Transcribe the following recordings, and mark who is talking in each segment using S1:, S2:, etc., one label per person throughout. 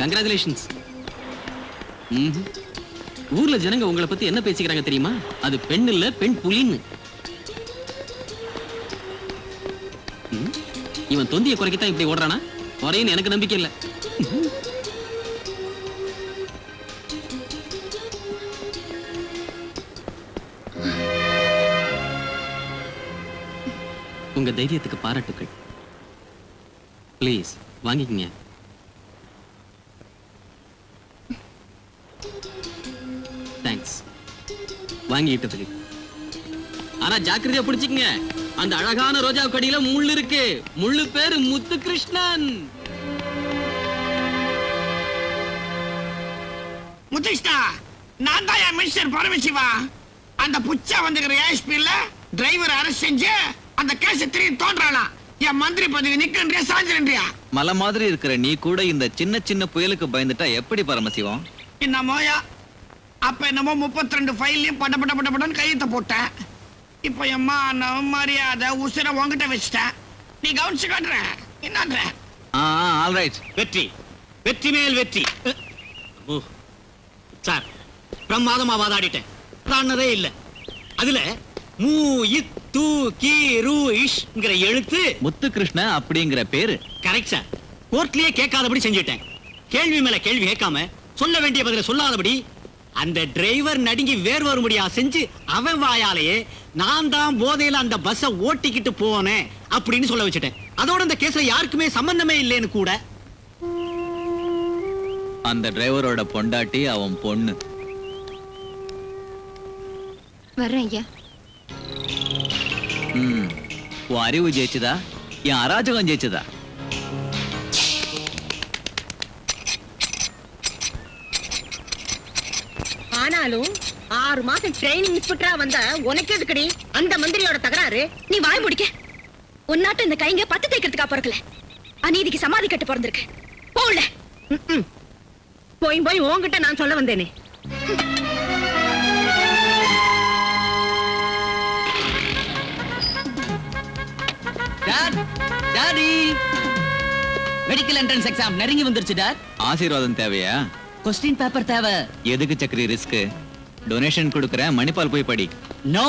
S1: Congratulations. ஊர்ல ஜனங்க உங்களை பத்தி என்ன பேசிக்கிறாங்க தெரியுமா? அது பெண் இல்ல, பெண் புலின்னு. இவன் தொந்தியை குறைக்கத்தான் இப்படி ஓடுறானா? குறைன்னு எனக்கு நம்பிக்கை இல்ல. உங்க தைரியத்துக்கு பாராட்டுக்கள். ப்ளீஸ் வாங்கிக்கங்க. தேங்க்ஸ் வாங்கிட்டதுக்கு. ஆனா ஜாக்கிரதையா பிடிச்சுக்கங்க, அந்த அழகான ரோஜா கொடியில முள்ளு இருக்கு. முள்ளு பேரு முத்துகிருஷ்ணன்.
S2: முத்துகிருஷ்ணா, நான் தான் என் மிஸ்டர் பரமசிவா. அந்த புச்சா வந்துக்கிற ஏஎஸ்பில டிரைவர் அரெஸ்ட் செஞ்சு அந்த கேஸ் திரும்பி தோன்றானா? என் மந்திரி பதவி நிக்கின்றியா சாஞ்சிரியா?
S3: மலை மாதிரி இருக்கிற நீ கூட இந்த சின்ன சின்ன புயலுக்கு பயந்துட்டா எப்படி பரமசிவம்?
S2: என்னமோயா, அப்ப என்னமோ 32 ஃபைல்லையும் படன்னு கையெழுத்த போட்டேன். இப்ப எம்மா மரியாதை உசுர உங்ககிட்ட வச்சுட்டேன். நீ கவனிச்சு காட்டுற என்னன்ற?
S3: ஆல்ரைட்.
S4: வெற்றி, வெற்றி மேல் வெற்றி. சார், பிரமாதமா வாதாடிட்டேன். தானதே இல்ல. அதுல மூ இத்து கீ ரு இஷ்ங்கிற எழுத்து
S3: முத்துகிருஷ்ண அப்படிங்கிற பேரு
S4: கரெக்ட் சார். கோர்ட்லயே கேட்காதபடி செஞ்சுட்டேன். கேள்வி மேல கேள்வி கேட்காம சொல்ல வேண்டிய பதில சொல்லாதபடி அந்த டிரைவர் நடுங்கி வேர் வரும்படியா செஞ்சு அவன் வாயாலேயே நான் தான் போதையில அந்த பஸ்ஸை ஓட்டிக்கிட்டு போனேன் அப்படின்னு சொல்ல வச்சுட்டேன். அதோட அந்த கேஸ்ல யாருக்குமே சம்பந்தமே இல்லைன்னு கூட.
S3: அந்த டிரைவரோட பொண்டாட்டி அவன் பொண்ணு.
S5: வர்றேன் ஐயா.
S3: உன் அறிவு ஜெயிச்சதா, என் அராஜகம் ஜெயிச்சதா?
S5: ஆனாலும் 6 மாசம் ட்ரைனிங் இன்ஸ்பெக்டரா வந்த உனக்கு எதுக்குடி அந்த மந்திரியோட தகராறு? நீ வாய் முடிக்க. உன்னாட்ட இந்த கைங்க பத்து தேய்க்கிறதுக்கா பிறக்கல, அநீதிக்கு சமாதி கட்டு பிறந்திருக்கு. போல போய் போய் உன்கிட்ட நான் சொல்ல வந்தேனே.
S1: டாடி, மெடிக்கல் என்ட்ரன்ஸ் எக்ஸாம் நெருங்கி வந்துருச்சு டாட்.
S3: ஆசீர்வாதம் தேவையா?
S1: கொஸ்டின் பேப்பர் தேவை.
S3: எதுக்கு சக்கரி ரிஸ்க்? டொனேஷன் கொடுக்கறேன், மணிப்பால் போய் படி.
S1: நோ,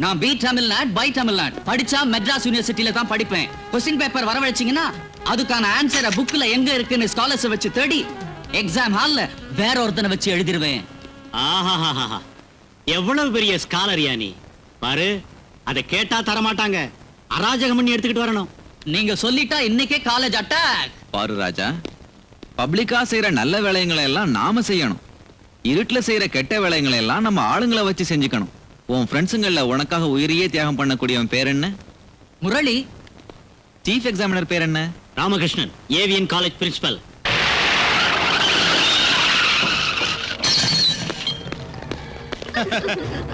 S1: நான் பி தமிழ்நாடு பை தமிழ்நாடு படிச்சா மெட்ராஸ் யூனிவர்சிட்டியில தான் படிப்பேன். क्वेश्चन பேப்பர் வரவழைச்சீங்கன்னா அதுக்கான ஆன்சரை புக்ல எங்க இருக்குன்னு ஸ்காலர்ஸ் வச்சு தேடி எக்ஸாம் ஹால்ல வேற ஒருத்தனை வச்சு எழுதிடுவேன்.
S4: ஆஹாஹாஹா, எவ்வளவு பெரிய ஸ்காலர் நீ பாரு. அதை கேட்டா தர மாட்டாங்க, அராஜகம் பண்ணி எடுத்துக்கிட்டு வரணும்.
S1: நீங்க சொல்லிட்டா இன்னைக்கே காலேஜ் அட்டாக்.
S3: பாரு ராஜா, பப்ளிக்கா செய்யற நல்ல வேலைங்களை எல்லாம் நாம செய்யணும். இருட்டுல செய்யற கெட்ட வேலைங்களை எல்லாம் நம்ம ஆளுங்களை வச்சு செஞ்சுக்கணும். உன் ஃப்ரெண்ட்ஸுங்கள்ல உனக்காக உயிரையே தியாகம் பண்ணக்கூடியவன் பேர் என்ன?
S1: முரளி.
S3: சீஃப் எக்ஸாமினர் பேர் என்ன?
S4: Ramakrishnan, AVN college principal.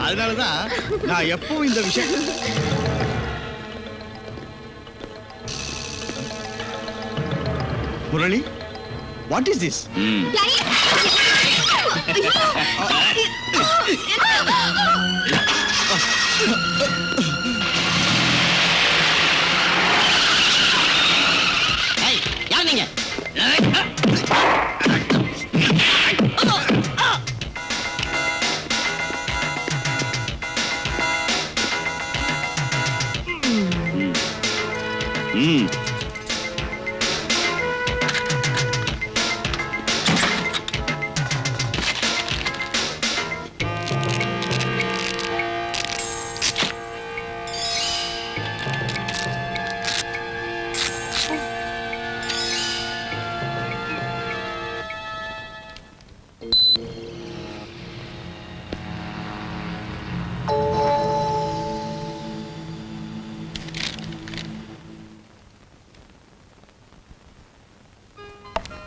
S6: அதனாலதான் நான் எப்பவும் இந்த விஷயம் முரளி, வாட் இஸ் திஸ்?
S1: யார் நீங்க?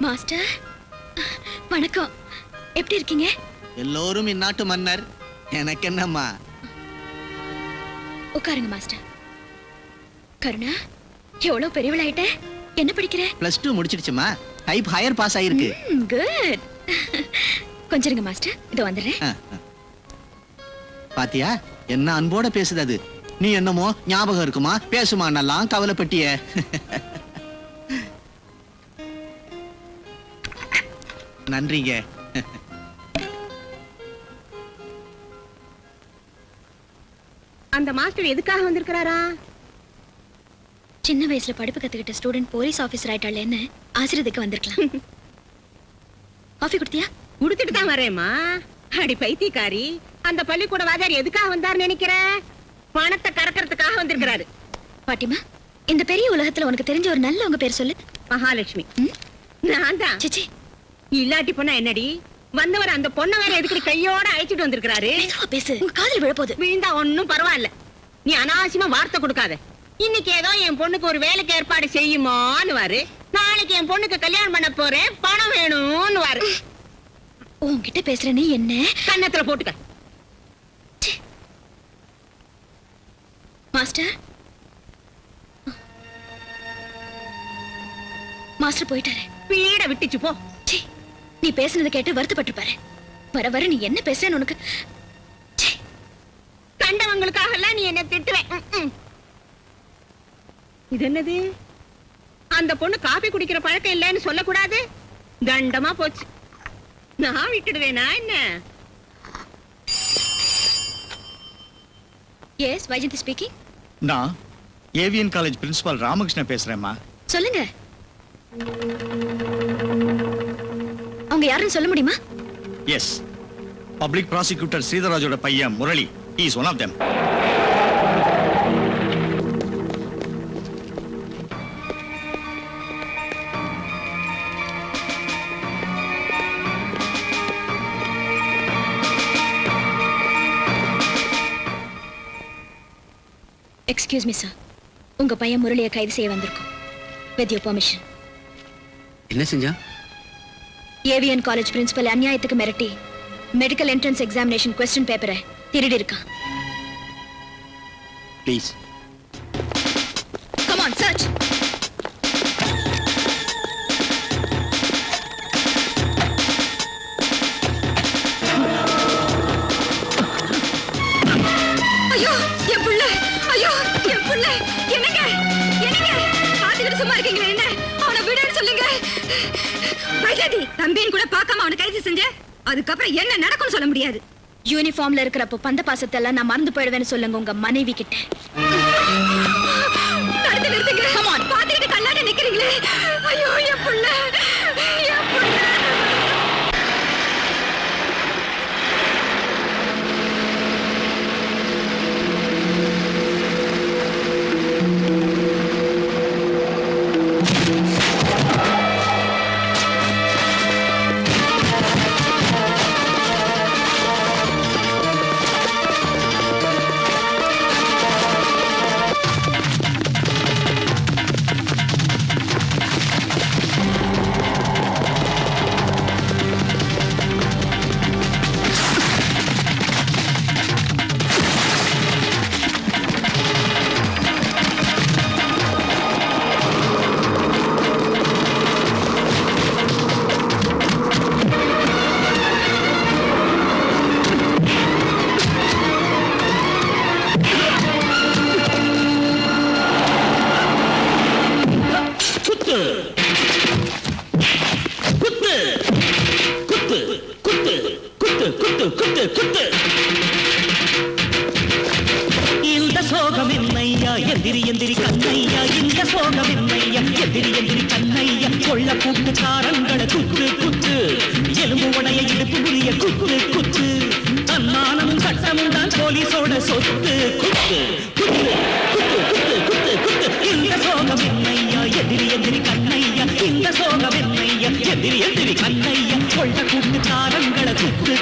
S5: மாஸ்டர் வணக்கம், எப்படி இருக்கீங்க?
S6: எல்லோரும் இந்நாட்டு மன்னர், எனக்கு என்னம்மா?
S5: உட்காருங்க மாஸ்டர். கருணா, எவ்வளவு பெரியவளாயிட்ட. என்ன படிக்கிற?
S6: +2 முடிச்சிடுச்சுமா. டைப் ஹையர் பாஸ் ஆயிருக்கு.
S5: குட். கொஞ்சம் இருங்க மாஸ்டர், இதோ வந்துடுறேன்.
S6: பாத்தியா என்ன அன்போட பேசுது அது. நீ என்னமோ ஞாபகம் இருக்குமா பேசுமான்னெல்லாம் கவலைப்பட்டிய. நன்றிங்க.
S5: அந்த மாஸ்டர் எதுக்காக வந்திருக்கிறாரா? சின்ன வயசுல படிப்பு கத்துக்கிட்ட ஸ்டூடெண்ட் போலீஸ் ஆபீசர் ஆயிட்டாளேன்னு ஆசிரியத்துக்கு வந்திருக்கலாம். காஃபி குடுத்தியா?
S7: குடுத்துட்டு தான் வரேம்மா. அடி பைத்தியக்காரி, அந்த பள்ளிக்கூட வாத்தியார் எதுக்காக வந்தார் நினைக்கிற? பணத்தை கறக்கிறதுக்காக வந்திருக்கிறாரு.
S5: பாட்டிமா, இந்த பெரிய உலகத்துல உனக்கு தெரிஞ்ச ஒரு நல்ல உங்க பேர் சொல்லு.
S7: மகாலட்சுமி. நான் தான்.
S5: சிச்சி,
S7: இல்லாட்டி பொண்ணா என்னடி? வந்தவர் அந்த பொண்ணை வேற எதுக்கு கையோட அழைச்சிட்டு வந்திருக்கிறாரு?
S5: மெதுவா பேசு, உங்க காதுல விழப்போகுது.
S7: விழுந்தா ஒண்ணும் பரவாயில்ல, நீ அனாவசியமா வார்த்தை கொடுக்காத. இன்னைக்கு ஏதோ என் பொண்ணுக்கு ஒரு வேலைக்கு ஏற்பாடு செய்யுமான்னு, நாளைக்கு என் பொண்ணுக்கு கல்யாணம் பண்ண போறேன், பணம் வேணும்னு.
S5: உன்கிட்ட பேசுற நீ என்ன
S7: கன்னத்துல போட்டுக்க.
S5: மாஸ்டர், மாஸ்டர் போயிட்டாரு.
S7: பீட விட்டுச்சு போ.
S5: சீ, நீ பேசுனதை கேட்டு வருத்தப்பட்டிருப்பாரு. வர வர நீ என்ன பேசுறேன்னு உனக்கு.
S7: கண்டவங்களுக்காக எல்லாம் நீ என்ன திட்டுவேன். இது என்னது? அந்த பொண்ணு காபி குடிக்கிற பழக்கம் இல்லைன்னு சொல்லக்கூடாது. தண்டமா போச்சு. நான் விட்டுடுவேனா என்ன?
S5: Yes, Vyjayanthi speaking.
S6: நான் ஏவிஎன் காலேஜ் பிரின்சிபால் ராமகிருஷ்ணன் பேசுறேம்மா.
S5: சொல்லுங்க. அவங்க யாருன்னு சொல்ல முடியுமா?
S6: எஸ், பப்ளிக் ப்ராசிக்யூட்டர் ஸ்ரீதராஜோட பையன் Murali. He is one of them.
S5: Excuse me sir, உங்க பையன் முரளியை கைது செய்ய வந்திருக்கோம். With your permission.
S1: என்ன செஞ்சா?
S5: ஏவிஎன் காலேஜ் பிரின்சிபல் அநியாயத்துக்கு மிரட்டி மெடிக்கல் என்ட்ரன்ஸ் எக்ஸாமினேஷன் क्वेश्चन பேப்பரை திருடி இருக்கான்.
S6: ப்ளீஸ்.
S5: கம் ஆன், சர்ச். ஐயோ, என் புள்ள! ஐயோ, என் புள்ள! என்னங்க? என்னங்க? பாத்துக்கிட்டு சும்மா இருக்கீங்களே என்ன? அவனை விடுன்னு சொல்லுங்க. வைஜந்தி, தம்பின்னு கூட பார்க்காம அவனை கைது செஞ்ச, அதுக்கப்புறம் என்ன நடக்கும்னு சொல்ல முடியாது. யூனிஃபார்ம்ல இருக்கிறப்போ பந்த பாசத்தை எல்லாம் நான் மறந்து போயிடுவேன்னு சொல்லுங்க உங்க மனைவி கிட்ட. பாத்துக்கிட்டு கல்லாட நிக்கிறீங்களே. ஐயோ என் புள்ள, என் புள்ள.
S8: இந்த சோகம் என்னையா எந்திரி எந்திரி கண்ணையா, இந்த சோகம் என்னையா எந்திரி எந்திரி கண்ணையா, கொள்ள கூட்டு காரங்களை குத்து குத்து, எலும்பு உடைய இடுப்பு புரிய குத்து குத்து, தன்மானமும் சட்டமும் தான் போலீஸோட சொத்து, குத்து குத்து குத்து குத்து குத்து குத்து. இந்த சோகம் என்னையா எந்திரி எந்திரி கண்ணையா, இந்த சோகம் என்னையா எந்திரி எந்திரி கண்ணையா, கொள்ள கூட்டு காரங்களை குத்து